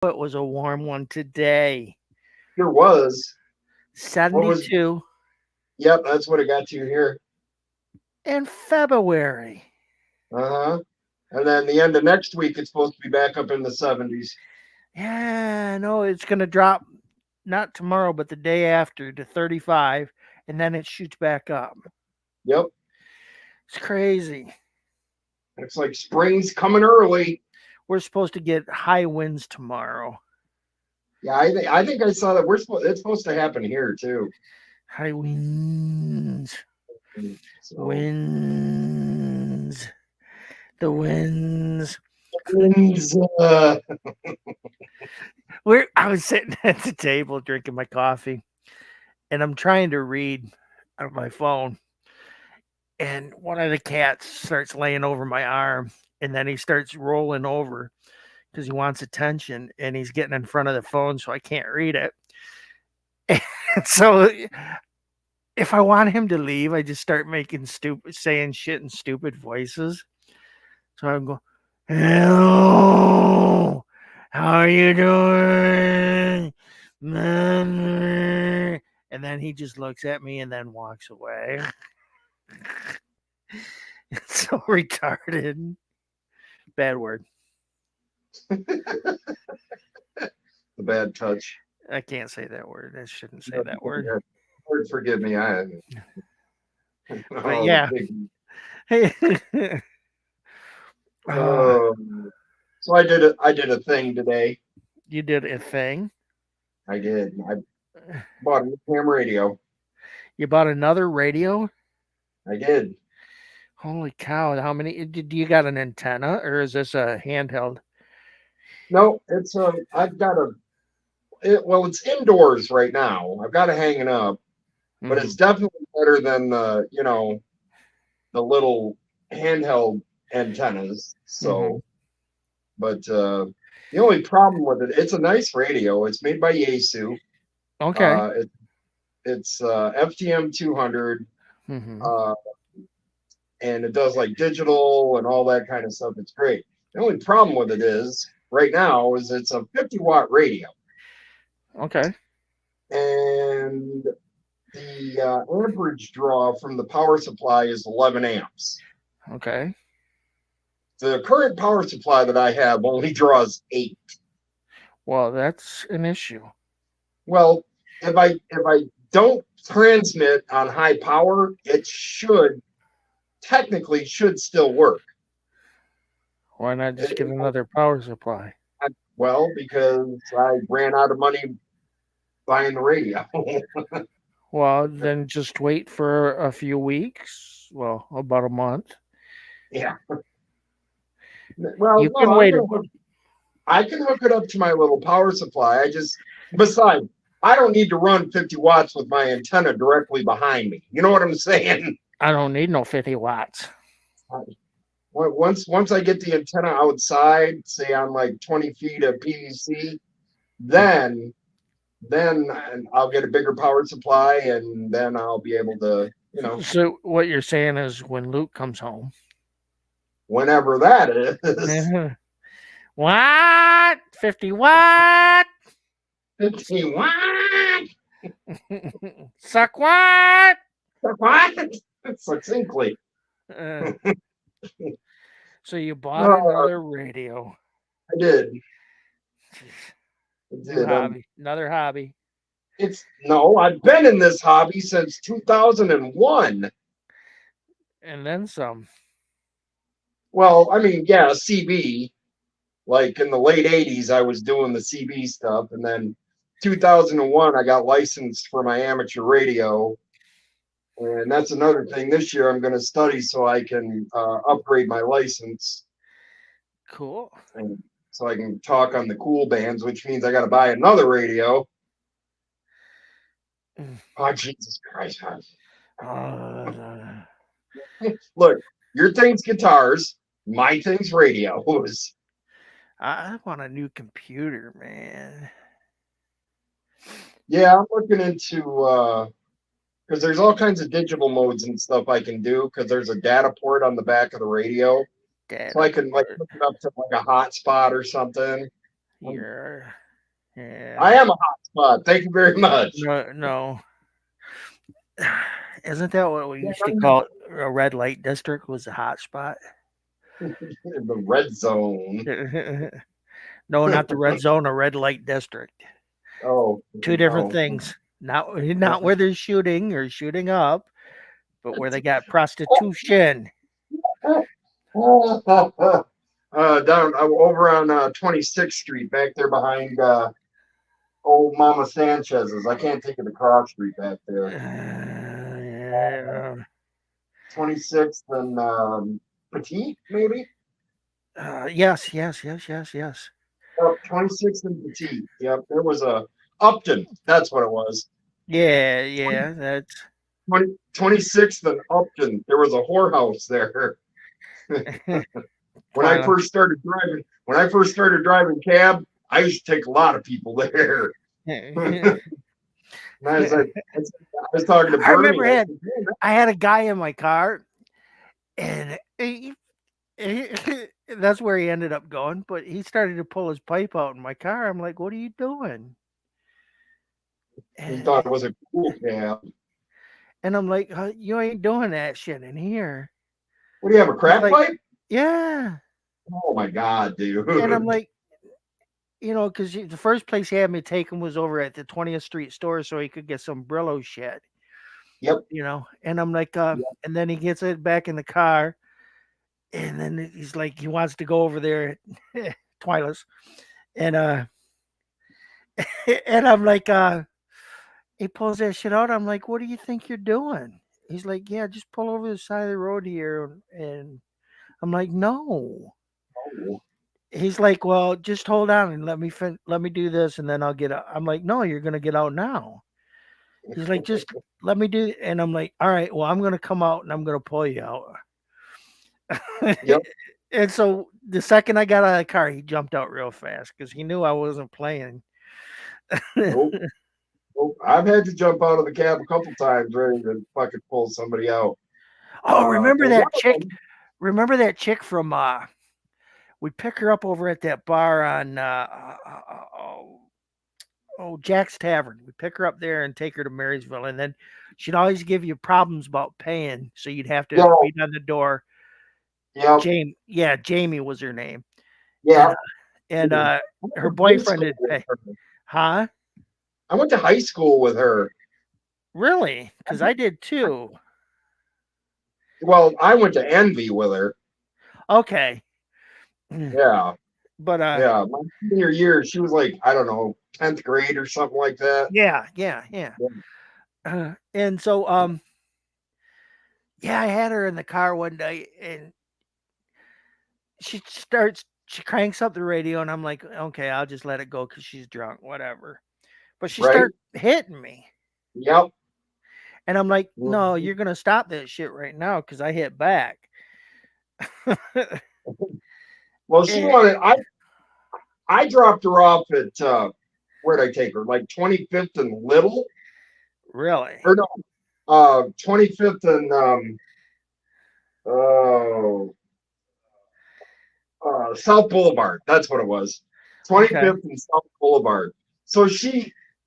It was a warm one today. There was. What was? 72 Yep, that's what it got to here. in February. Uh-huh. And then the end of next week, it's supposed to be back up in the 70s. Yeah, no, it's going to drop not tomorrow, but the day after to 35, and then it shoots back up. Yep. It's crazy. Looks like spring's coming early. We're supposed to get high winds tomorrow. Yeah, I think I saw that it's supposed to happen here too. High winds. So Winds. The winds. winds, I was sitting at the table drinking my coffee, and I'm trying to read on my phone, and one of the cats starts laying over my arm, and then he starts rolling over because he wants attention, and he's getting in front of the phone so I can't read it. And so if I want him to leave, I just start making saying shit in stupid voices. So I'm going, hello, how are you doing? And then he just looks at me and then walks away. It's so retarded. Bad word. the bad touch. I can't say that word. I shouldn't say that word. Lord forgive me. But The yeah. big. Oh, so I did a thing today. You did a thing. I did. I bought a new ham radio. You bought another radio? I did. Holy cow. How many? Do you got an antenna or is this a handheld? No, I've got well, it's indoors right now. I've got it hanging up, but it's definitely better than the little handheld antennas. So, but the only problem with it's a nice radio. It's made by Yaesu. Okay. It's FTM 200, uh, and it does like digital and all that kind of stuff. It's great. The only problem with it is right now is it's a 50-watt radio. Okay. And the amperage draw from the power supply is 11 amps. Okay. The current power supply that I have only draws 8. Well, that's an issue. Well, if I don't transmit on high power, it technically should still work. Why not just get another power supply? Well, because I ran out of money buying the radio. Well, then just wait for a few weeks. Well, about a month. Yeah. Well, You no, can wait. I can hook it up to my little power supply. Besides, I don't need to run 50 watts with my antenna directly behind me. You know what I'm saying? I don't need no 50 watts. Once I get the antenna outside, say on like 20 feet of PVC, then I'll get a bigger power supply, and then I'll be able to, So what you're saying is when Luke comes home. whenever that is. What? 50 watt? 50 watt? Suck what? What? Succinctly. So you bought another radio. I did. New hobby. Another hobby. I've been in this hobby since 2001. And then some. Well, I mean, yeah, CB. Like in the late 80s, I was doing the CB stuff. And then 2001, I got licensed for my amateur radio. And that's another thing. This year, I'm going to study so I can upgrade my license. Cool. And so I can talk on the cool bands, which means I got to buy another radio. Oh, Jesus Christ. Look, your thing's guitars, my thing's radios. I want a new computer, man. Yeah, I'm looking into because there's all kinds of digital modes and stuff I can do because there's a data port on the back of the radio. So I can like hook it up to like a hotspot or something. You're yeah. I am a hot spot. Thank you very much. No. Isn't that what we used to call a red light district? Was a hot spot? The red zone. No, not the red zone. A red light district. Oh, Two different no. things. Not where they're shooting or shooting up, but where they got prostitution. Down over on 26th Street, back there behind old Mama Sanchez's. I can't think of the cross street back there. Yeah. 26th and Petite, maybe. Yes. 26th and Petite. Yep, there was a Upton. That's what it was. Yeah. That's 26th and Upton. There was a whorehouse there. When I first started driving cab, I used to take a lot of people there. And I was talking to Bernie. I remember I had a guy in my car, and that's where he ended up going. But he started to pull his pipe out in my car. I'm like, "What are you doing?" He thought it was a cool cab. And I'm like, "You ain't doing that shit in here." What do you have, a crack pipe? Yeah. Oh my God, dude. And I'm like, because the first place he had me take him was over at the 20th Street store so he could get some Brillo shit. Yep. And I'm like, and then he gets it back in the car, and then he's like, he wants to go over there at Twilight's. And and I'm like, he pulls that shit out. I'm like, what do you think you're doing? He's like, yeah, just pull over the side of the road here. And I'm like, no. Oh. He's like, well, just hold on and let me do this, and then I'll get out. I'm like, no, you're gonna get out now. He's like, just let me do it. And I'm like, all right, well, I'm gonna come out and I'm gonna pull you out. Yep. And so the second I got out of the car, he jumped out real fast because he knew I wasn't playing. Nope. I've had to jump out of the cab a couple times ready to fucking pull somebody out. Oh, remember that chick? Remember that chick from we pick her up over at that bar on Jack's Tavern. We pick her up there and take her to Marysville, and then she'd always give you problems about paying, so you'd have to beat on the door. Yeah. Jamie was her name. Yeah. And her boyfriend had paid. Huh? I went to high school with her. Really? Because I did too. Well, I went to Envy with her. Okay. Yeah. But yeah, my senior year, she was like, I don't know, 10th grade or something like that. Yeah. And so I had her in the car one day, and she cranks up the radio, and I'm like, okay, I'll just let it go because she's drunk, whatever. But she started hitting me. Yep. And I'm like, no, you're gonna stop that shit right now because I hit back. Well, she wanted. I dropped her off at where'd I take her? Like 25th and Little. Really? Or no, 25th and South Boulevard. That's what it was. 25th and South Boulevard. So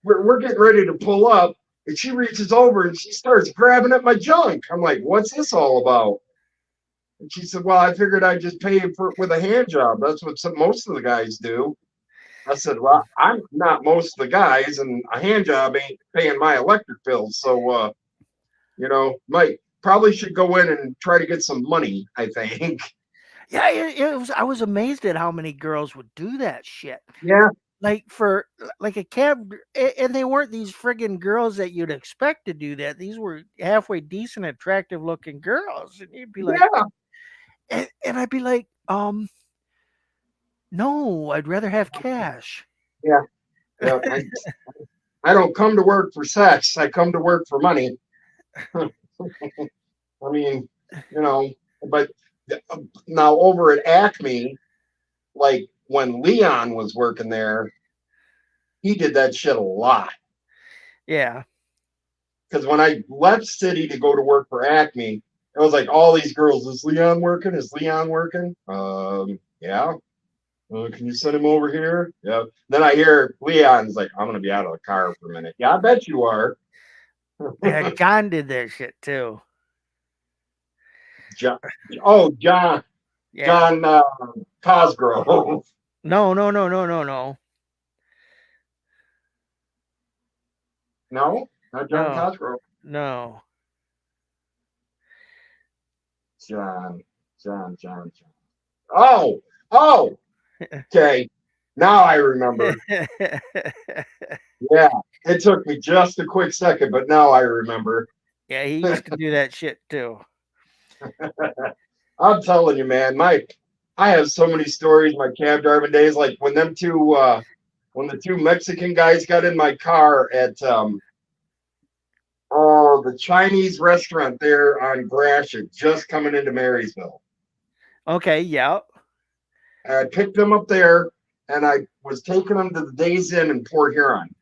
we're getting ready to pull up, and she reaches over and she starts grabbing at my junk. I'm like, what's this all about? And she said, well, I figured I'd just pay him with a hand job. That's what most of the guys do. I said, well, I'm not most of the guys, and a hand job ain't paying my electric bills. So, Mike probably should go in and try to get some money, I think. Yeah, I was amazed at how many girls would do that shit. Yeah. Like for a cab, and they weren't these friggin' girls that you'd expect to do that. These were halfway decent, attractive looking girls. And you'd be like, and I'd be like, no, I'd rather have cash. Yeah. I don't come to work for sex. I come to work for money. I mean, but now over at Acme, like when Leon was working there, he did that shit a lot. Yeah. Because when I left City to go to work for Acme, it was like all these girls, is Leon working? Yeah. Can you send him over here? Yeah. Then I hear Leon's like, I'm gonna be out of the car for a minute. Yeah, I bet you are. Yeah, John did that shit too. John, oh, John, Yeah. John Cosgrove. No, no, no, no, no, no. No, not John No. Cosgrove. No. John, John. Oh, oh, okay. Now I remember. Yeah, it took me just a quick second, but now I remember. Yeah, he used to do that shit too. I'm telling you, man, I have so many stories. My cab driving days, like when when the two Mexican guys got in my car at the Chinese restaurant there on Gratiot, just coming into Marysville. Okay, yeah. I picked them up there, and I was taking them to the Days Inn in Port Huron.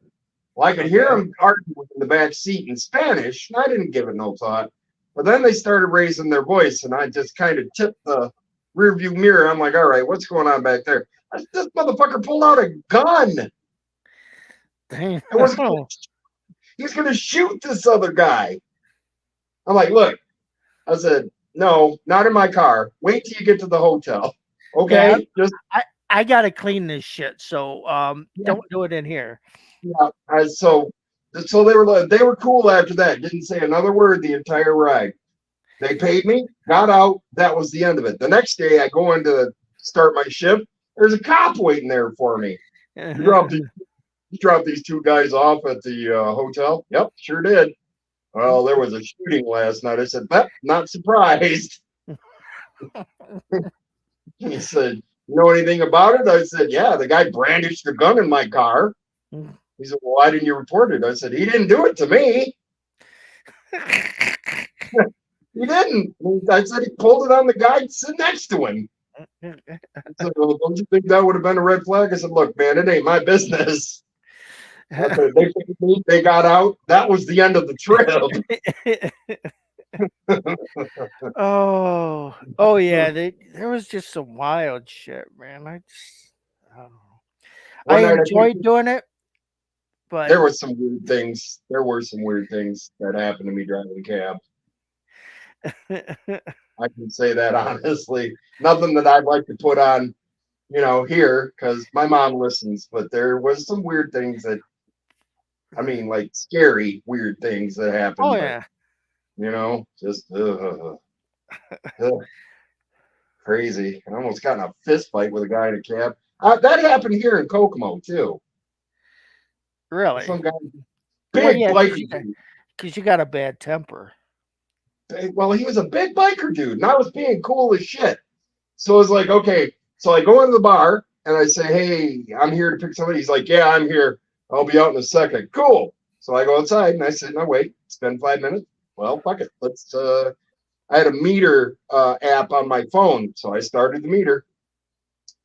Well, I could hear Okay. them arguing in the back seat in Spanish, and I didn't give it no thought. But then they started raising their voice, and I just kind of tipped the rearview mirror. I'm like, all right, what's going on back there? This motherfucker pulled out a gun. Damn. It was he was going to shoot this other guy. I'm like, look, I said, no, not in my car. Wait till you get to the hotel. Yeah, Okay, just I gotta clean this shit, so yeah, don't do it in here. yeah. So they were cool after that. Didn't say another word the entire ride. They paid me, got out. That was the end of it. The next day, I go in to start my shift. There's a cop waiting there for me. You dropped these two guys off at the hotel. Yep, sure did. Well, there was a shooting last night. I said, not surprised. He said, you know anything about it? I said, yeah, the guy brandished a gun in my car. He said, well, why didn't you report it? I said, he didn't do it to me. He didn't. I said, he pulled it on the guy sitting next to him. I said, well, don't you think that would have been a red flag? I said, look, man, it ain't my business. Said, they got out. That was the end of the trip. Oh yeah, there was just some wild shit, man. I don't know. I One night, enjoyed doing it, but there was some weird things. There were some weird things that happened to me driving a cab. I can say that honestly. Nothing that I'd like to put on, here because my mom listens. But there was some weird things that, I mean, like scary weird things that happened. oh But yeah, just crazy. I almost got in a fist fight with a guy in a cab. That happened here in Kokomo too. really. Some guy, Well, big yeah, biker because you got a bad temper. well, he was a big biker dude, and I was being cool as shit. So I was like, okay. So I go into the bar and I say, hey, I'm here to pick somebody. He's like, yeah, I'm here. I'll be out in a second. Cool. So I go outside and I sit and I wait. Spend 5 minutes. Well, fuck it. I had a meter app on my phone. So I started the meter.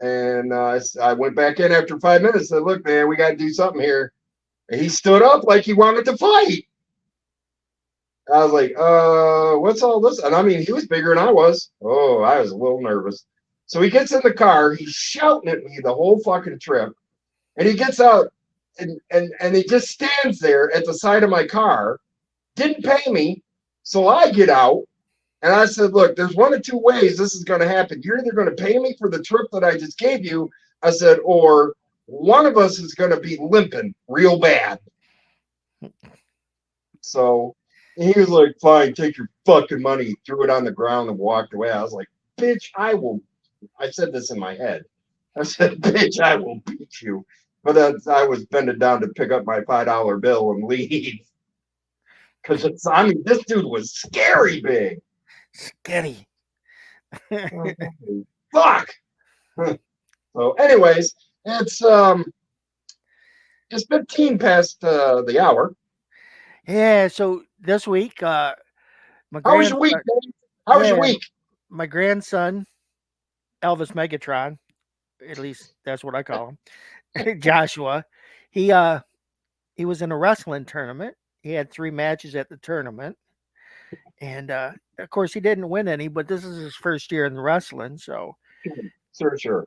And I went back in after 5 minutes. Said, look, man, we got to do something here. And he stood up like he wanted to fight. I was like, what's all this? And I mean, he was bigger than I was. Oh, I was a little nervous. So he gets in the car, he's shouting at me the whole fucking trip. And he gets out and he just stands there at the side of my car, didn't pay me. So I get out and I said, look, there's one of two ways this is going to happen. You're either going to pay me for the trip that I just gave you, I said, or one of us is going to be limping real bad. So he was like, fine, take your fucking money. He threw it on the ground and walked away. I was like, bitch, I said this in my head. I said, bitch, I will beat you. But I was bending down to pick up my $5 bill and leave. Because this dude was scary big. Scary. Fuck. So, anyways, it's 15 past the hour. Yeah. So this week, my How was your week, Dave? How was your week? My grandson, Elvis Megatron, at least that's what I call him, Joshua. He was in a wrestling tournament. He had 3 matches at the tournament, and of course he didn't win any. But this is his first year in the wrestling, so Sure.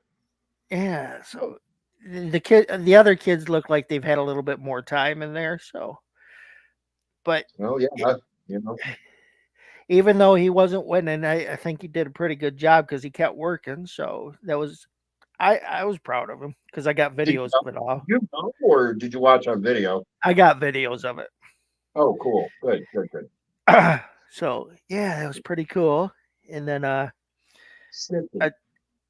Yeah, so the other kids look like they've had a little bit more time in there. So, but Well, it, yeah, you know. even though he wasn't winning, I think he did a pretty good job because he kept working. So that was I was proud of him because I got Did videos of it all. you know, or did you watch on video? I got videos of it. Oh, cool. Good, good, good. So yeah, it was pretty cool. And then Snippy. I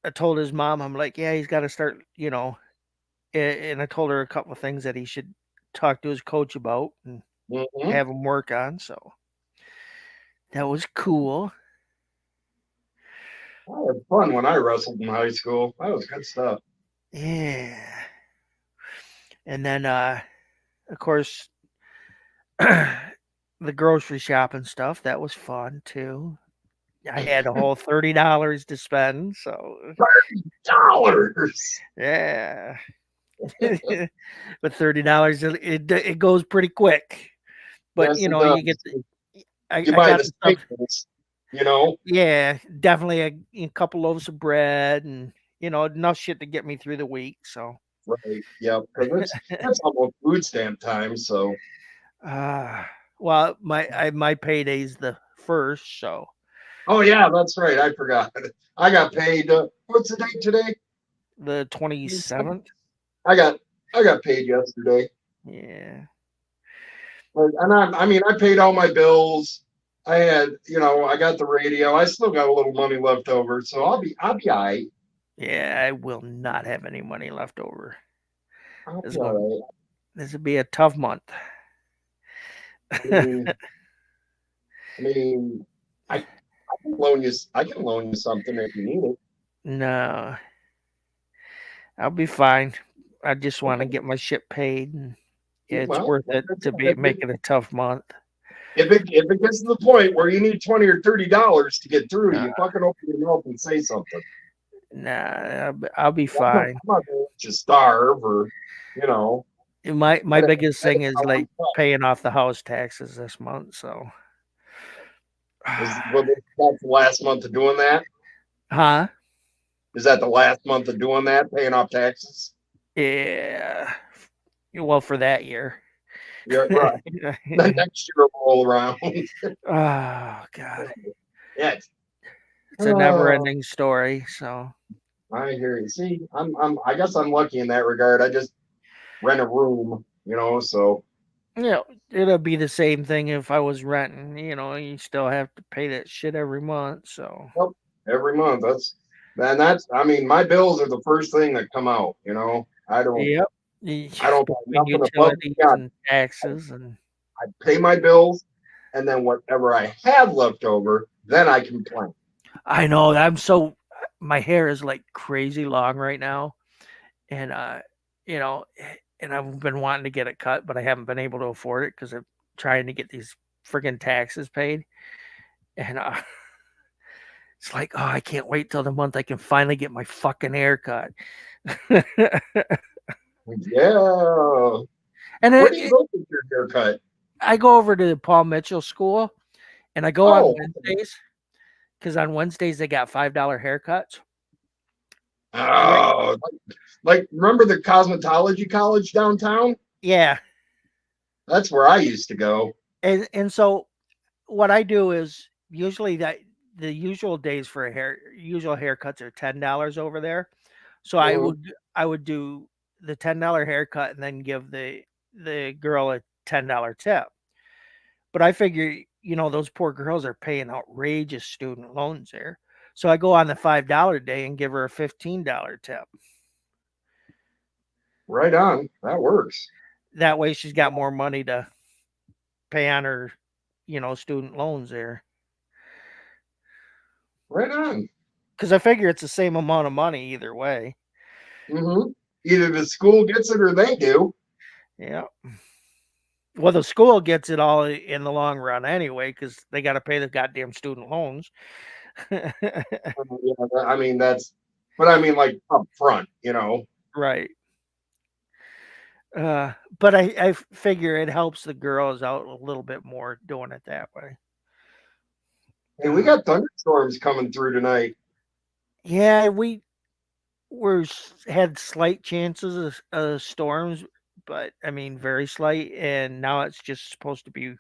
I told his mom, I'm like, yeah, he's got to start, and I told her a couple of things that he should talk to his coach about and Mm-hmm. have him work on. So that was cool. I had fun when I wrestled in high school. That was good stuff. Yeah. And then of course the grocery shop and stuff, that was fun too. I had a whole $30 to spend, so $30. yeah. But $30 it goes pretty quick. But Yes, it you get does. You I buy got the the stuff. staples, you know. Yeah, definitely a couple loaves of bread and enough shit to get me through the week. So Right. Yeah, because that's almost food stamp time. So, uh well my payday's the first, so oh yeah, that's right. I forgot. I got paid. What's the date today? the 27th. I got I got paid yesterday. Yeah. And I mean, I paid all my bills. I had, I got the radio. I still got a little money left over, so I'll be all right. Yeah, I will not have any money left over. I'll This be is going all right. this will be a tough month. I mean, I mean, I can loan you. I can loan you something if you need it. No, I'll be fine. I just want to Okay. get my shit paid, and it's Well, worth it to be if making a tough month. it gets to the point where you need $20 or $30 to get through, Uh, you fucking open your mouth and say something. nah, I'll be I'm not, fine. I'm not going to let you starve or, you know. My I, biggest I, thing is like paying off the house taxes this month. So, well, that's the last month of doing that. huh? Is that the last month of doing that, paying off taxes? Yeah. Well, for that year. Yeah, right. Then next year will roll around. Oh God, Yeah. it's a never-ending story. So, I hear you. See, I guess I'm lucky in that regard. I just rent a room, so it'll be the same thing if I was renting. You still have to pay that shit every month. So, yep, every month. I mean, my bills are the first thing that come out, I don't yep. I don't have Between nothing above utilities God. and taxes, and I pay my bills, and then whatever I have left over, then I can plan. I know my hair is like crazy long right now, and you know, and I've been wanting to get it cut, but I haven't been able to afford it because I'm trying to get these friggin' taxes paid, and it's like, oh, I can't wait till the month I can finally get my fucking hair cut. Yeah. And Where do you go get your haircut? I go over to Paul Mitchell School, and I go on Oh, Wednesdays because on Wednesdays they got $5 haircuts. Right? oh, like remember the cosmetology college downtown? Yeah, That's where I used to go. and so what I do is usually that the usual days for usual haircuts are $10 over there. So Mhm. I would do the $10 haircut and then give the girl a $10 tip. But I figure, those poor girls are paying outrageous student loans there. So I go on the $5 day and give her a $15 tip. Right on. That works. That way she's got more money to pay on her, student loans there. Right on. Because I figure it's the same amount of money either way. Either the school gets it or they do. Yeah. Well, the school gets it all in the long run anyway, because they got to pay the goddamn student loans. Yeah, I mean but I mean like up front. Right. But I figure it helps the girls out a little bit more doing it that way. Hey, we got thunderstorms coming through tonight. Yeah, had slight chances of storms, but I mean very slight, and now it's just supposed to be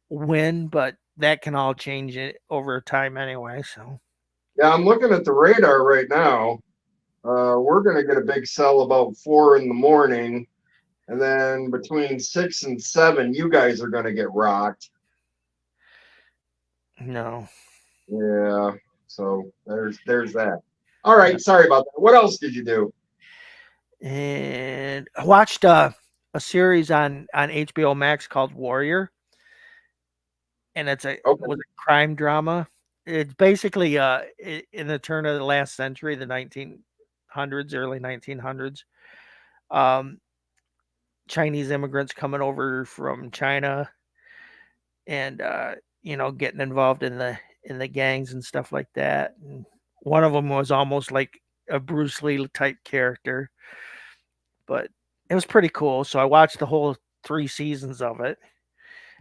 wind, but that can all change it over time anyway. So Yeah, I'm looking at the radar right now. We're gonna get a big cell about 4 in the morning, and then between 6 and 7, you guys are gonna get rocked. no, Yeah, so there's that. All right, sorry about that. What else did you do? and I watched a series on HBO Max called Warrior, and Okay. was a crime drama. It's basically in the turn of the last century, the 1900s, early 1900s. Um, Chinese immigrants coming over from China and getting involved in the gangs and stuff like that. And one of them was almost like a Bruce Lee type character, but it was pretty cool. So I watched the whole 3 seasons of it,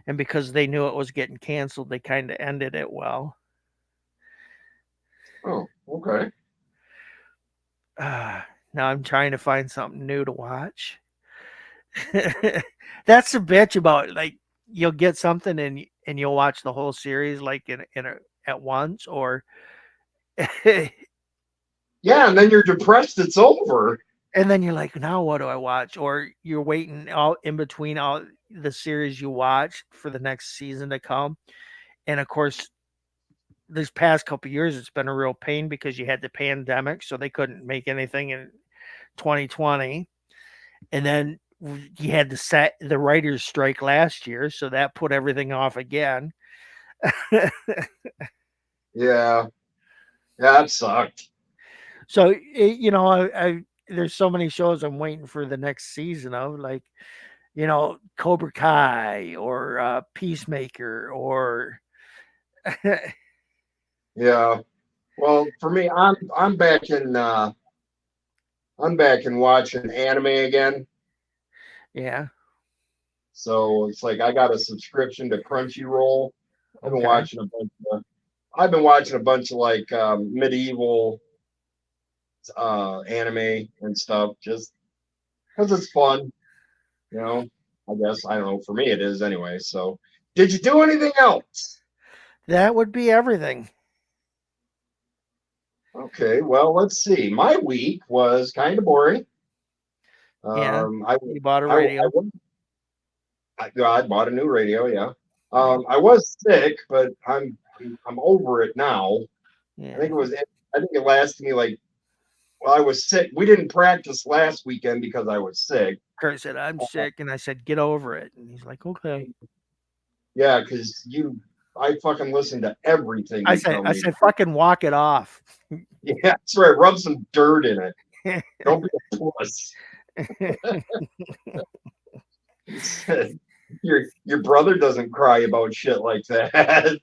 and because they knew it was getting canceled, they kind of ended it well. Oh, okay. Now I'm trying to find something new to watch. That's the bitch about, like, you'll get something and you'll watch the whole series like at once, or Yeah, and then you're depressed it's over. and then you're like, now what do I watch? Or you're waiting all in between all the series you watch for the next season to come. And of course, this past couple years, it's been a real pain because you had the pandemic, so they couldn't make anything in 2020. And then you had the writers strike last year, so that put everything off again. Yeah, yeah, that sucked. So I there's so many shows I'm waiting for the next season of, like, Cobra Kai or Peacemaker or Yeah. Well, for me, I'm back in watching anime again. yeah, So it's like I got a subscription to Crunchyroll. I've been okay, watching a bunch of I've been watching a bunch of like medieval anime and stuff just because it's fun, you know. I guess I don't know. For me, it is anyway. So, did you do anything else? that would be everything. Okay, well, let's see. My week was kind of boring. Yeah, Um, I you bought a I radio. I bought a new radio. Yeah. Yeah, I was sick, but I'm over it now. I yeah. think it was. I think it lasted me like. Well, I was sick. We didn't practice last weekend because I was sick. Kurt said, I'm sick, and I said, get over it, and he's like, okay. Yeah, because I fucking listen to everything you tell I me. said, fucking walk it off. Yeah, that's right. Rub some dirt in it. Don't be a puss. Your brother doesn't cry about shit like that.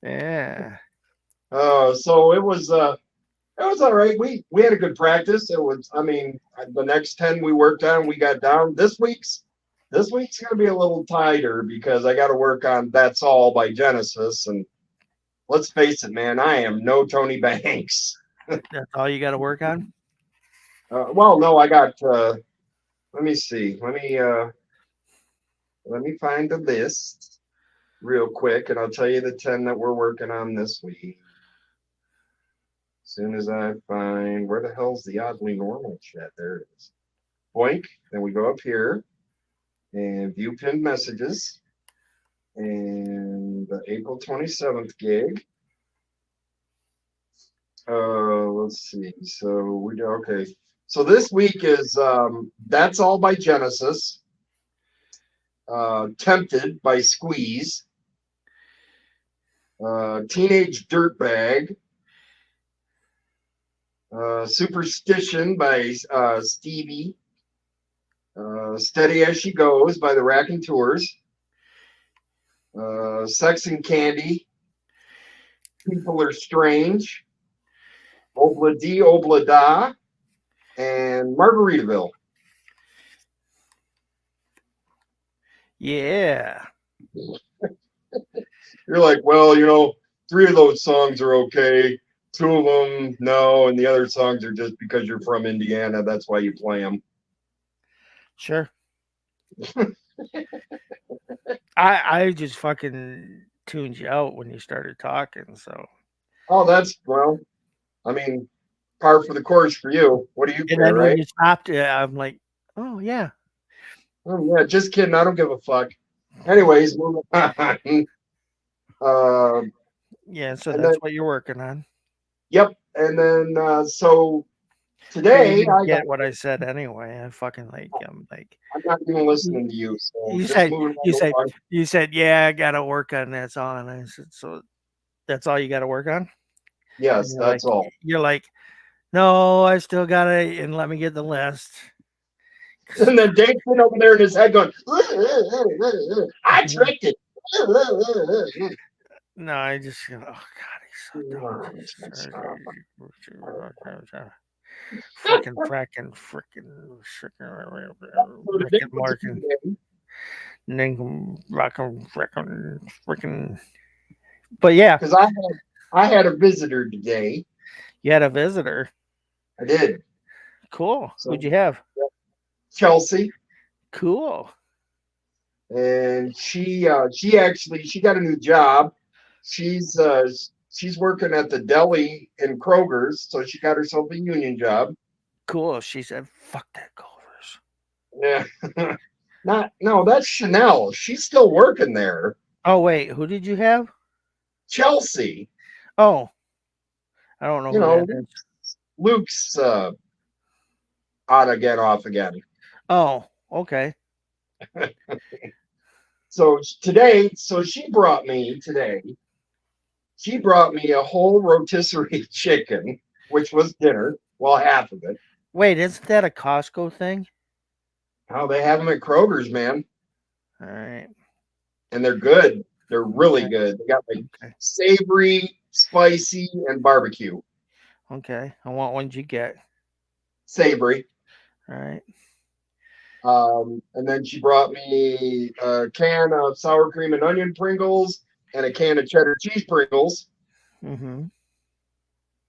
Yeah. So it was all right. We had a good practice. It was, I mean, the next 10 we worked on, we got down. This week's gonna be a little tighter because I got to work on That's All by Genesis, and let's face it, man, I am no Tony Banks. That's all you got to work on? Well, no, I got. Let me see. Let me find the list real quick, and I'll tell you the 10 that we're working on this week. As soon as I find where the hell's the oddly normal chat, there it is. Boink. Then we go up here and view pinned messages, and the April 27th gig. Let's see. So we do okay. So this week is That's All by Genesis. Tempted by Squeeze. Teenage Dirtbag. Superstition by Stevie. Steady as She Goes by the Raconteurs. Sex and Candy. People Are Strange. Obla Di Obla Da. And Margaritaville. Yeah. You're like, well, 3 of those songs are okay. 2 of them, no, and the other songs are just because you're from Indiana. That's why you play them. Sure. I just fucking tuned you out when you started talking. So. Oh, that's well. I mean, par for the course for you. What do you And care, then when right? you stopped, I'm like, oh yeah. Oh, yeah, just kidding. I don't give a fuck. Anyways, moving on. Yeah. So And then, that's what you're working on. yep. And then, so But you today didn't get what I said anyway. I fucking like I'm not even you listening to you. So you just said moving you right said along. you said yeah, I gotta work on that song. And I said, so that's all you gotta work on? And Yes, that's all. you're like, no, I still gotta and let me get the list. And then Dave's sitting over there in his head going, I tricked it. No, I just oh god, he's so dumb. Frickin' So Rick today and was a Martin. good day Frickin'. But yeah, because I had a visitor today. you had a visitor. I did. Cool. So Who'd you have? Chelsea, Cool. and she actually she got a new job. She's working at the deli in Kroger's, so she got herself a union job. Cool. She said, fuck that Culver's. Yeah. No, that's Chanel. She's still working there. Oh, wait. Who did you have? Chelsea, Oh, I don't know you who that know, is. Luke's on again, off again. Oh, okay. So today, she brought me a whole rotisserie chicken, which was dinner. Well, half of it. Wait, isn't that a Costco thing? Oh, they have them at Kroger's, man, All right. and they're good. They're really Okay. good. They got like Okay. savory, spicy, and barbecue. Okay. I want one you get. Savory. All right. And then she brought me a can of sour cream and onion Pringles and a can of cheddar cheese Pringles. Mm-hmm.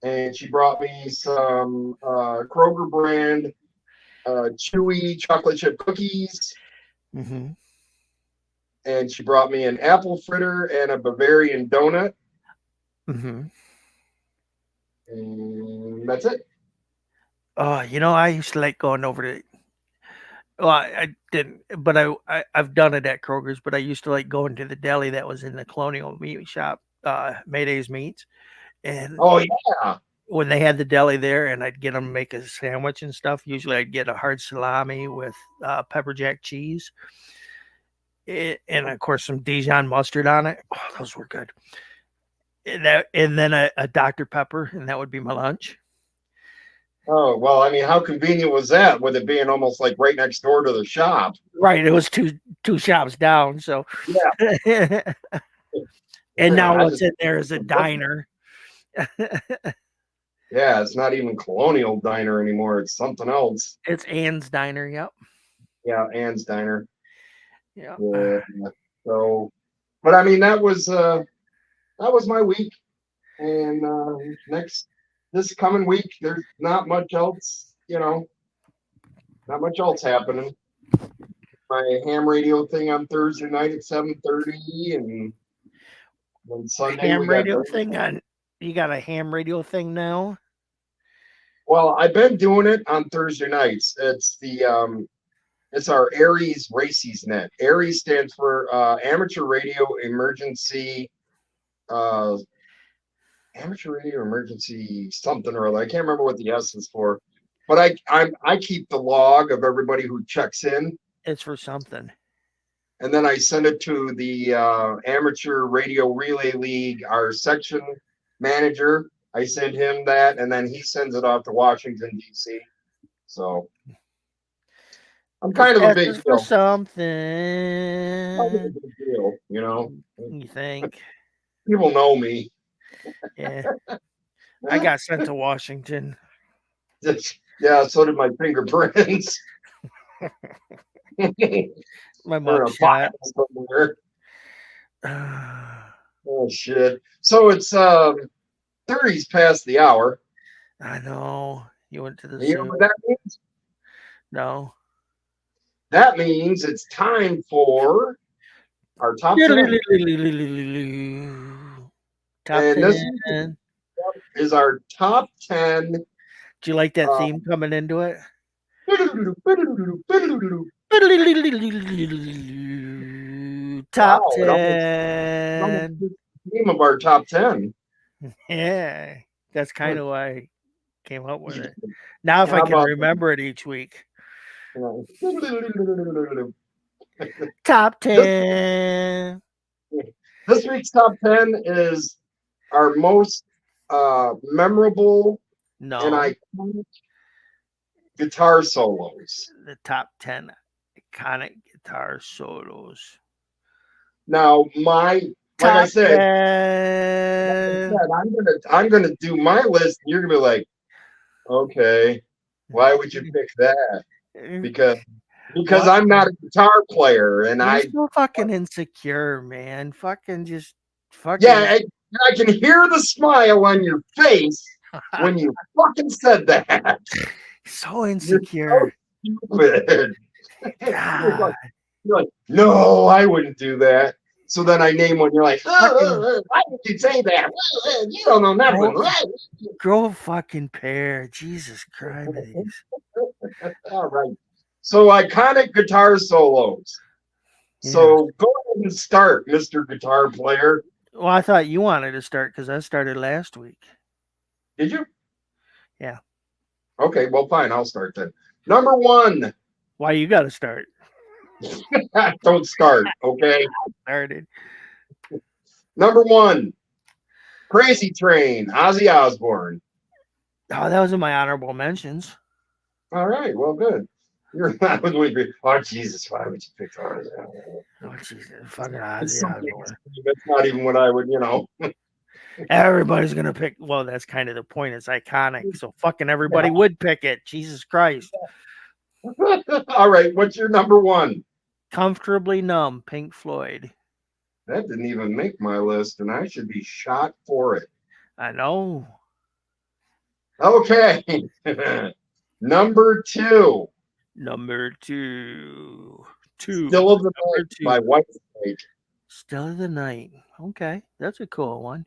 And she brought me some Kroger brand chewy chocolate chip cookies. Mm-hmm. And she brought me an apple fritter and a Bavarian donut. Mm-hmm. And that's it. Oh, I used to like going over to. Well, I didn't, but I've done it at Kroger's. But I used to like going to the deli that was in the Colonial Meat Shop, Mayday's Meats, and Oh, yeah. when they had the deli there, and I'd get them to make a sandwich and stuff. Usually, I'd get a hard salami with pepper jack cheese, and of course some Dijon mustard on it. Oh, those were good. And then a Dr. Pepper, and that would be my lunch. Oh, well, I mean, how convenient was that with it being almost like right next door to the shop? Right, it was two shops down. So, Yeah. and now I what's just, in there is a diner. yeah, it's not even Colonial Diner anymore. It's something else. It's Ann's Diner. Yep. Yeah, Ann's Diner. Yeah. Yeah. So, but I mean, that was my week. And this coming week, there's not much else, not much else happening. My ham radio thing on Thursday night at 7:30, and then Sunday Ham we got. radio thing on. You got a ham radio thing now? Well, I've been doing it on Thursday nights. It's our Aries Races Net. Aries stands for Amateur Radio Emergency something or other. I can't remember what the S is for, but I keep the log of everybody who checks in, It's for something. and then I send it to the Amateur Radio Relay League, our section manager. I send him that, and then he sends it off to Washington D.C. So I'm kind of a big For deal. something. Kind of a big deal, You think? People know me. Yeah. I got sent to Washington. Yeah, so did my fingerprints. My They're in a mugshot. file somewhere. Oh shit! So it's 8:30's past the hour. I know. You went to the You know zoo. what that means? No. That means it's time for our top 10. Top And this 10. is our top 10. Do you like that Uh, theme coming into it? Top wow, it almost 10. fits the theme of our top 10. Yeah. That's kind of why I came up with Yeah, it. Now, if I how can about remember it each week. that? Top This, 10. this week's top 10 is our most memorable and No. iconic guitar solos. The top 10 iconic guitar solos. Now, like I Top said, 10. I'm gonna do my list, and you're gonna be like, okay, why would you pick that? Because What? I'm not a guitar player, and You're so fucking insecure, man. Fucking just fucking. yeah, I can hear the smile on your face when you fucking said that. So insecure. Stupid. God. You're like, no, I wouldn't do that. So then I name one. You're like, why would you say that? You don't know nothing. Grow a fucking pair. Jesus Christ. All right. So iconic guitar solos. Yeah. So go ahead and start, Mr. Guitar Player. Well, I thought you wanted to start because I started last week. Did you? Yeah. Okay, well, fine. I'll start then. Number 1. Why you got to start? Don't start, okay? Started. Number 1, Crazy Train, Ozzy Osbourne. Oh, that was in my honorable mentions. All right, well, good. That was what you. Oh, Jesus, why would you pick Ozzy? Oh, Jesus. Fucking Ozzy Osbourne. That's not even what I would, Everybody's going to pick. Well, that's kind of the point. It's iconic. So fucking everybody would pick it. Jesus Christ. All right, what's your number 1? Comfortably Numb, Pink Floyd. That didn't even make my list, and I should be shot for it. I know. Okay. Number 2. Number 2. Still of the Night by Whitesnake. Still of the Night. Okay, that's a cool one.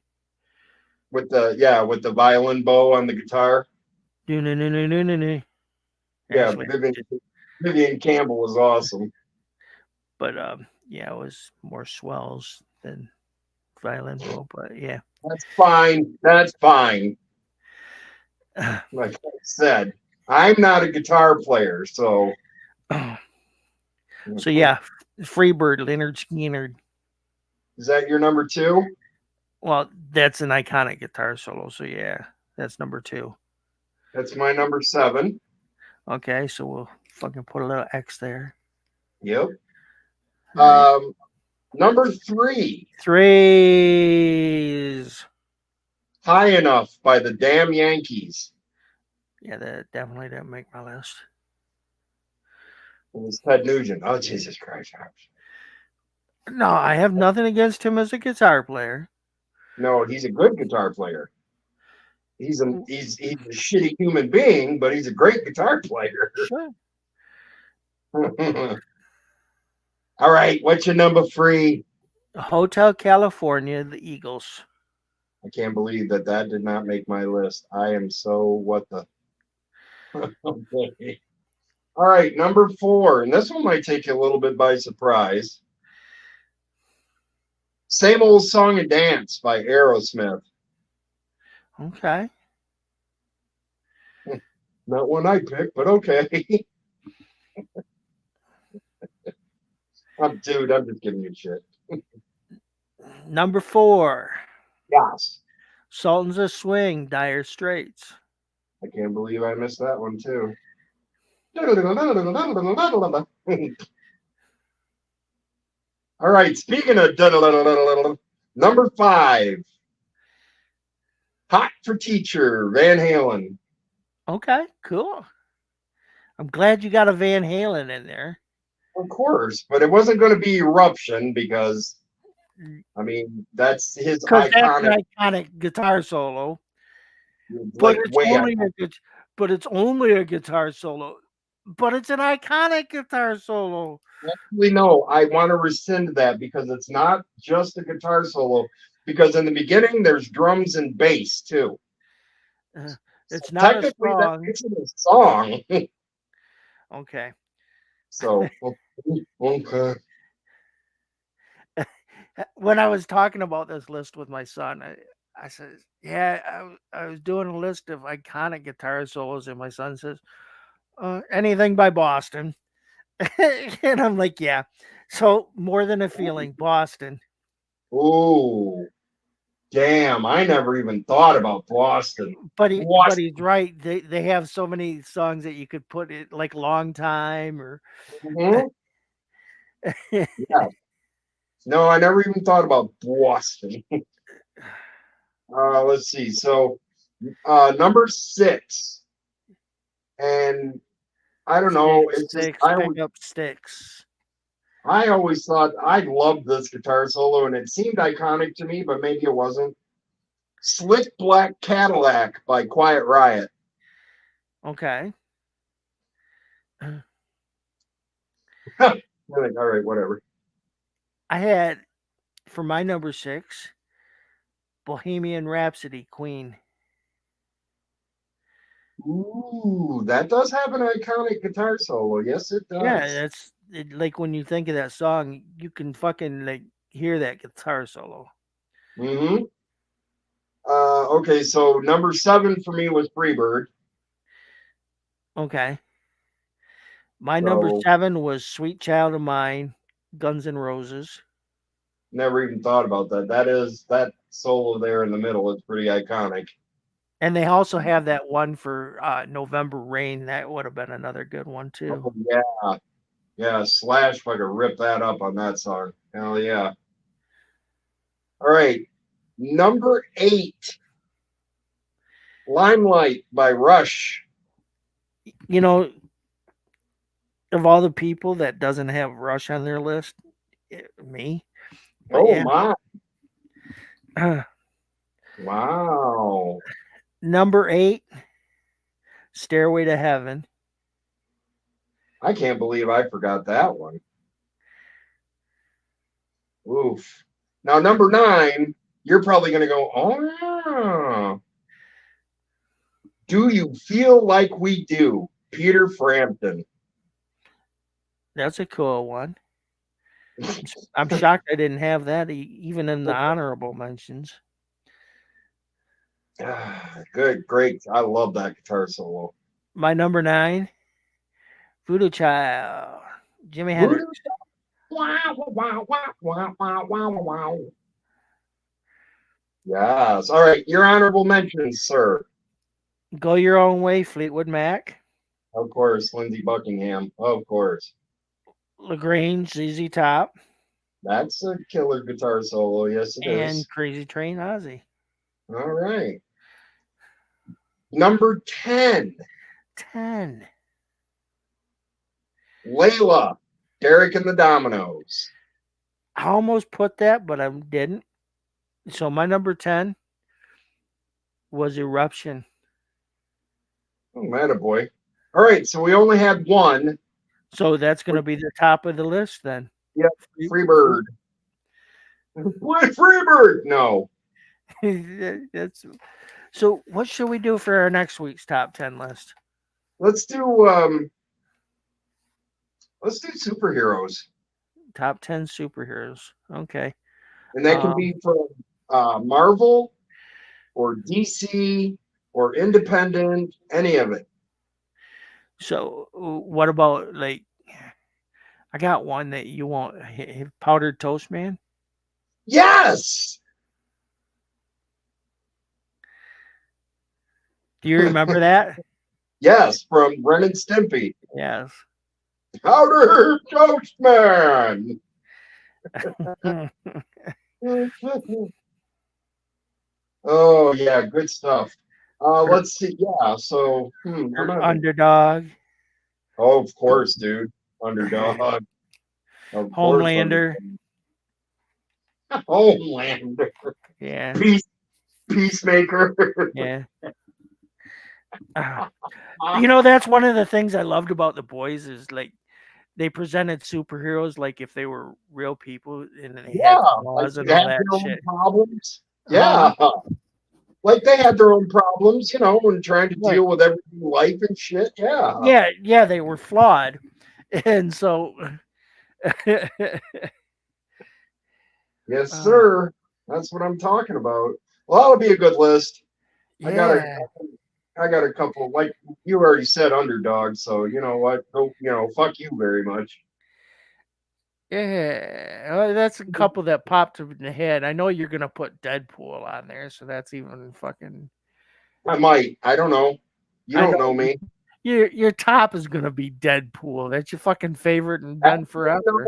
With the violin bow on the guitar. No. Yeah, Vivian Campbell was awesome. But yeah, it was more swells than violin bow. But yeah, that's fine. That's fine. Like I said, I'm not a guitar player, so. So yeah, Freebird, Leonard Skinner. Is that your number 2? Well, that's an iconic guitar solo. So yeah, that's number 2. That's my number 7. Okay, so we'll fucking put a little X there. Yep. Number 3. 3 is High Enough by the Damn Yankees. Yeah, that definitely didn't make my list. It was Ted Nugent. Oh, Jesus Christ. No, I have nothing against him as a guitar player. No, he's a good guitar player. He's a shitty human being, but he's a great guitar player. Sure. All right, what's your number 3? Hotel California, the Eagles. I can't believe that did not make my list. I am so what the. Okay. All right, number 4, and this one might take you a little bit by surprise. Same Old Song and Dance by Aerosmith. Okay. Not one I picked, but okay. Dude, I'm just giving you shit. Number 4. Yes. Sultans of Swing, Dire Straits. I can't believe I missed that one too. All right, speaking of number 5. Hot for Teacher, Van Halen. Okay, cool. I'm glad you got a Van Halen in there. Of course, but it wasn't going to be Eruption because, I mean, that's his iconic guitar solo. But like it's way only but it's only a guitar solo. But it's an iconic guitar solo. Actually, no, I want to rescind that because it's not just a guitar solo. Because in the beginning, there's drums and bass too. Uh, So It's not a technically, that song. makes it a song. Okay. So, okay. When I was talking about this list with my son, I said, "Yeah, I was doing a list of iconic guitar solos," and my son says, "Anything by Boston," and I'm like, "Yeah." So More Than a Feeling, Boston. Ooh, damn! I never even thought about Boston. But Boston. he's right. They have so many songs that you could put it like "Long Time" or. Mhm. Yeah. No, I never even thought about Boston. Let's see. So, number 6, and I don't know. Six, It's just six, pick up sticks. I always thought I loved this guitar solo, and it seemed iconic to me, but maybe it wasn't. "Slick Black Cadillac" by Quiet Riot. Okay. Like, all right, whatever. I had for my number 6, Bohemian Rhapsody, Queen. Ooh, that does have an iconic guitar solo. Yes, it Yeah, does. like when you think of that song, you can fucking like hear that guitar solo. Mm-hmm. Okay, so number 7 for me was "Freebird." Okay. My number So 7 was Sweet Child of Mine, Guns N' Roses. never even thought about that. That solo there in the middle is pretty iconic. And they also have that one for November Rain. That would have been another good one too. Oh yeah, yeah. Slash, if I could rip that up on that song. Hell yeah. All right, number 8, "Limelight" by Rush. You know, of all the people that doesn't have Rush on their list, me. But Oh yeah. my! Wow. Number 8, Stairway to Heaven. I can't believe I forgot that one. Oof. Now number 9, you're probably gonna go, oh, "Do You Feel Like We Do," Peter Frampton. That's a cool one. I'm shocked I didn't have that even in the honorable mentions. Good, great. I love that guitar solo. My number 9, Voodoo Child, Jimi Hendrix. Voodoo. Wow, wow, wow, wow, wow, wow, wow. Yes. All right. Your honorable mentions, sir. Go Your Own Way, Fleetwood Mac. Of course, Lindsey Buckingham. Of course. LaGrange, ZZ Top, That's a killer guitar solo. Yes, it and is. Crazy Train, Ozzy. All right. Number 10, 10. "Layla," Derek and the Dominoes. I almost put that, but I didn't. So my number 10 was Eruption. Oh, boy. All right. So we only had one. So that's going to be the top of the list then. Yep. Freebird. Play Freebird. No. That's so. What should we do for our next week's top 10 list? Let's do superheroes. Top 10 superheroes. Okay. And that can be from Marvel or DC or independent, any of it. So what about like? I got one that you won't. Powdered Toast Man. Yes. Do you remember that? Yes, from Ren and Stimpy. Yes. Powder Toast Man. Oh yeah, good stuff. Let's see. Yeah, so Underdog. Oh, of course, dude. Underdog. Of course, Homelander. Homelander. Yeah. Peacemaker. Yeah. That's one of the things I loved about The Boys is like they presented superheroes like if they were real people and they had Yeah, like flaws and they all had that their own shit. problems. Huh? Yeah, like they had their own problems, and trying to Right. deal with everyday life and shit. Yeah. Yeah, yeah, they were flawed. And so Yes, uh, sir. That's what I'm talking about. Well, that'll be a good list. I got a yeah. I got a couple, like you already said, underdog. So you know what? Go, fuck you very much. Yeah. That's a couple that popped up in the head. I know you're gonna put Deadpool on there, so that's even fucking I might. I don't know. You I don't know know me. your top is gonna be Deadpool. That's your fucking favorite and been forever.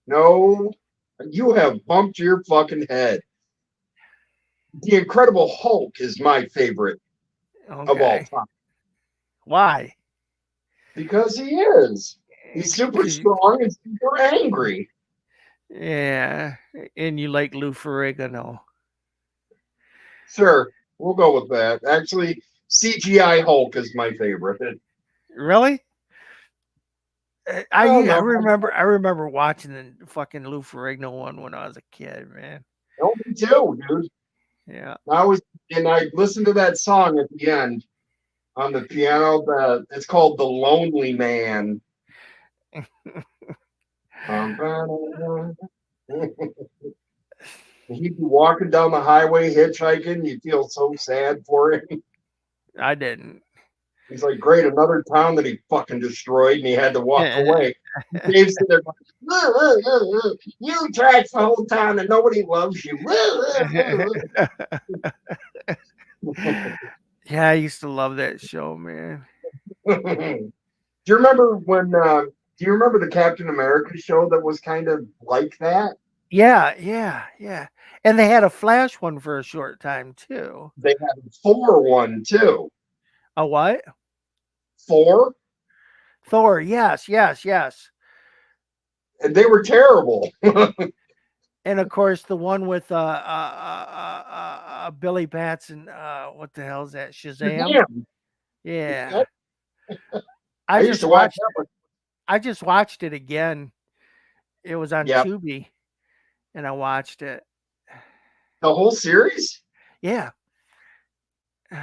No, no, you have bumped your fucking head. The Incredible Hulk is my favorite of all Okay. time Why? because he is. He's super strong and super angry. Yeah. And you like Lou Ferrigno. Sure, we'll go with that. Actually, CGI Hulk is my favorite. Really? Oh I no, remember watching the fucking Lou Ferrigno one when I was a kid, man. no, me too, dude. Yeah. I listened to that song at the end on the piano. It's called "The Lonely Man." He'd be walking down the highway hitchhiking. You feel so sad for him. I didn't. He's like, great, another town that he fucking destroyed, and he had to walk away. Dave's sitting there going, you trashed the whole town and nobody loves you. Yeah, I used to love that show, man. Do you remember do you remember the Captain America show that was kind of like that? Yeah, yeah, yeah. And they had a Flash one for a short time too. They had a Thor one too. A what? Thor, Thor. Yes, yes, yes. and they were terrible. And of course, the one with Billy Batson. What the hell is that? Shazam. Damn. Yeah, I I used just to watch watched that it. one. I just watched it again. It was on Yeah. Tubi, and I watched it. The whole series? Yeah,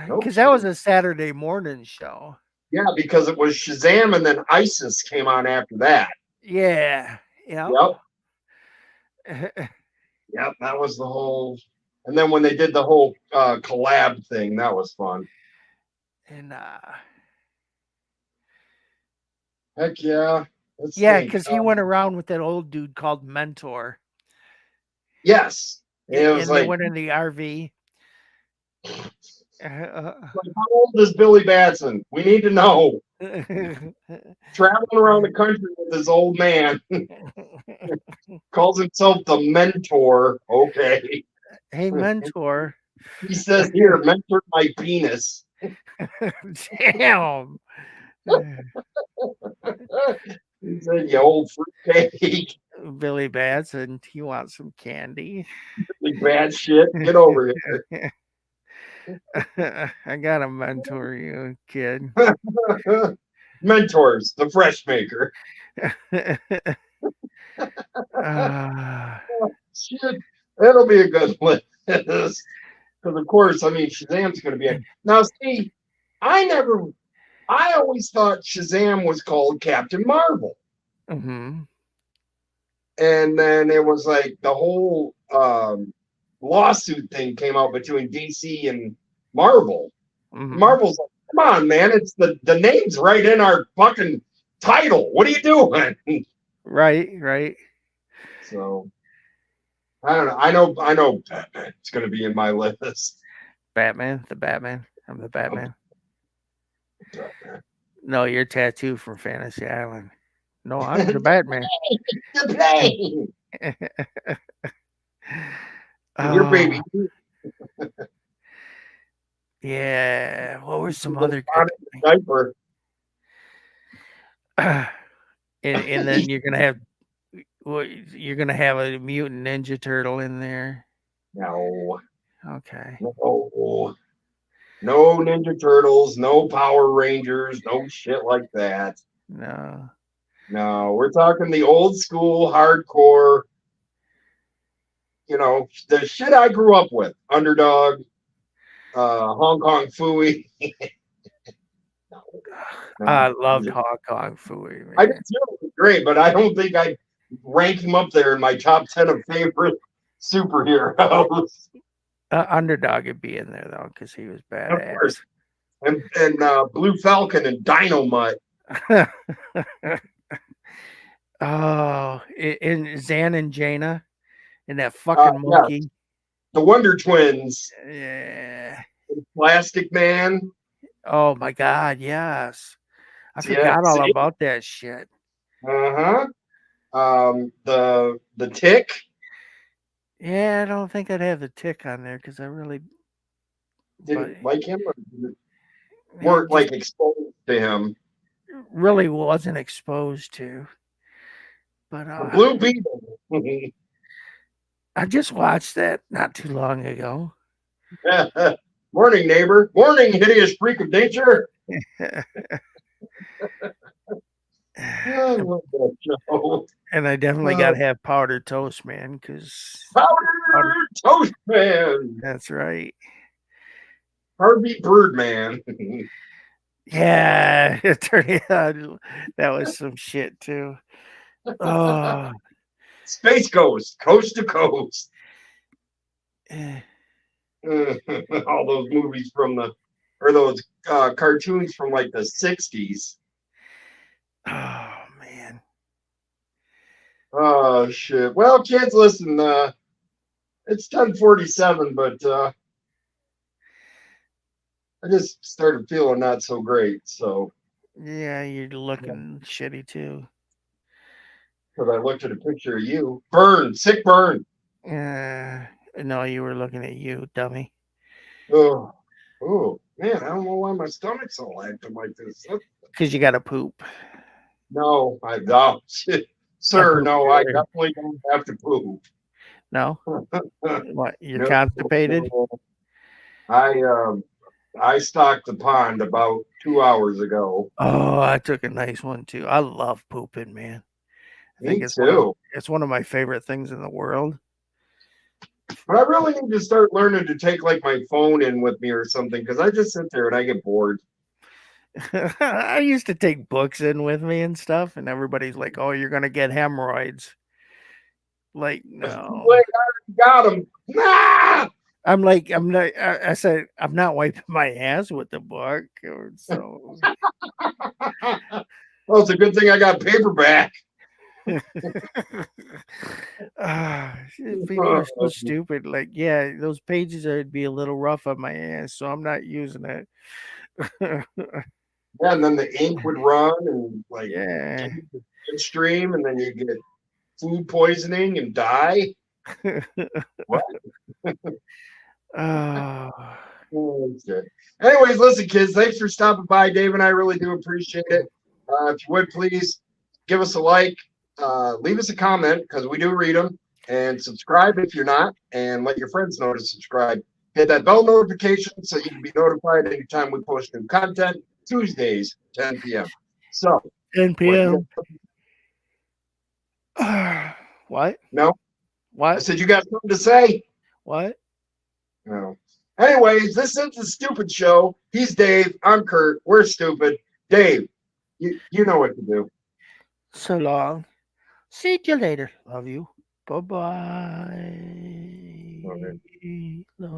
No because that was kidding. a Saturday morning show. Yeah, because it was Shazam and then ISIS came on after that. Yeah, yeah. Yep. Yep. That was the whole. And then when they did the whole collab thing, that was fun. And Heck yeah. Let's yeah, think. because he went around with that old dude called Mentor, Yes. And it was and they like, went in the RV. how old is Billy Batson? We need to know. Traveling around the country with this old man. Calls himself the mentor. Okay. Hey, Mentor. He says here, mentor my penis. Damn. He said, you old fruitcake. Billy Batson, he wants some candy. Bad shit. Get over here. I gotta mentor you, kid. Mentors, the fresh maker. uh, Shit. That'll be a good list. Because of course, I mean Shazam's gonna be a now see, I always thought Shazam was called Captain Marvel. mhm, And then it was like the whole lawsuit thing came out between DC and Marvel. mhm. Marvel's like, come on, man, it's the name's right in our fucking title. What are you doing? Right, right. So I don't know. I know Batman. It's gonna be in my list. Batman, the Batman. I'm the Batman. Batman. No, you're Tattoo from Fantasy Island. No, I'm the Batman. The plane. And your Oh, baby. yeah. What were some other good? Diaper. And then you're gonna have a mutant ninja turtle in there. No. Okay. No. No Ninja Turtles, no Power Rangers, no shit like that. No. No, we're talking the old school hardcore, the shit I grew up with. Underdog, Hong Kong Phooey. No, I no. loved Hong Kong Phooey, I did man. too. It was great, but I don't think I'd rank him up there in my top 10 of favorite superheroes. Underdog would be in there though, because he was Of badass. course. And Blue Falcon and Dynamite. Oh, and Zan and Jaina and that fucking Yeah, monkey. the Wonder Twins, Yeah. Plastic Man. Oh my God, yes. I Yeah, forgot all see? about that shit. Uh-huh. The Tick. Yeah, I don't think I'd have the Tick on there because I really, but Didn't like him or yeah, weren't just like exposed to him. really wasn't exposed to. But The Blue Beetle. I just watched that not too long ago. Morning, neighbor. Morning, hideous freak of nature. I love that show. And I definitely got to have powdered toast, man, because Powder Toast Man. that's right. Harvey Birdman. Yeah, it turned out that was some shit too. Oh, Space Ghost, Coast to Coast. eh. All those movies or those cartoons from like the 60s. Oh man. Oh shit. Well, kids, listen, it's 10:47, but I just started feeling not so great, so Yeah, you're looking shitty too. because I looked at a picture of you. Burn, sick burn. No, you were looking at you, dummy. Oh, oh man, I don't know why my stomach's all acting like this. Because you got to poop. No, I don't. Sir, no, I definitely don't have to poop. No? What? You're No, constipated? I stocked the pond about 2 hours ago. Oh, I took a nice one too. I love pooping, man. I think Me it's too. it's one of my favorite things in the world. But I really need to start learning to take like my phone in with me or something because I just sit there and I get bored. I used to take books in with me and stuff, and everybody's like, "Oh, you're gonna get hemorrhoids." Like, no. Wait, I got them. Ah! I'm like, I'm not. I said, I'm not wiping my ass with the book. So, Well, it's a good thing I got paperback. people are so stupid. Like, yeah, those pages would be a little rough on my ass, so I'm not using it. Yeah, and then the ink would run and like Yeah. stream, and then you get food poisoning and die. What? Anyways, listen, kids, thanks for stopping by. Dave and I really do appreciate it. If you would please give us a like, leave us a comment because we do read them, and subscribe if you're not, and let your friends know to subscribe. Hit that bell notification so you can be notified anytime we post new content. Tuesdays, 10 p.m. So 10 p.m. What? No. What? I said you got something to say. What? No. Anyways, this is the Stupid Show. He's Dave. I'm Kurt. We're stupid. Dave, you know what to do. So long. See you later. Love you. Bye-bye.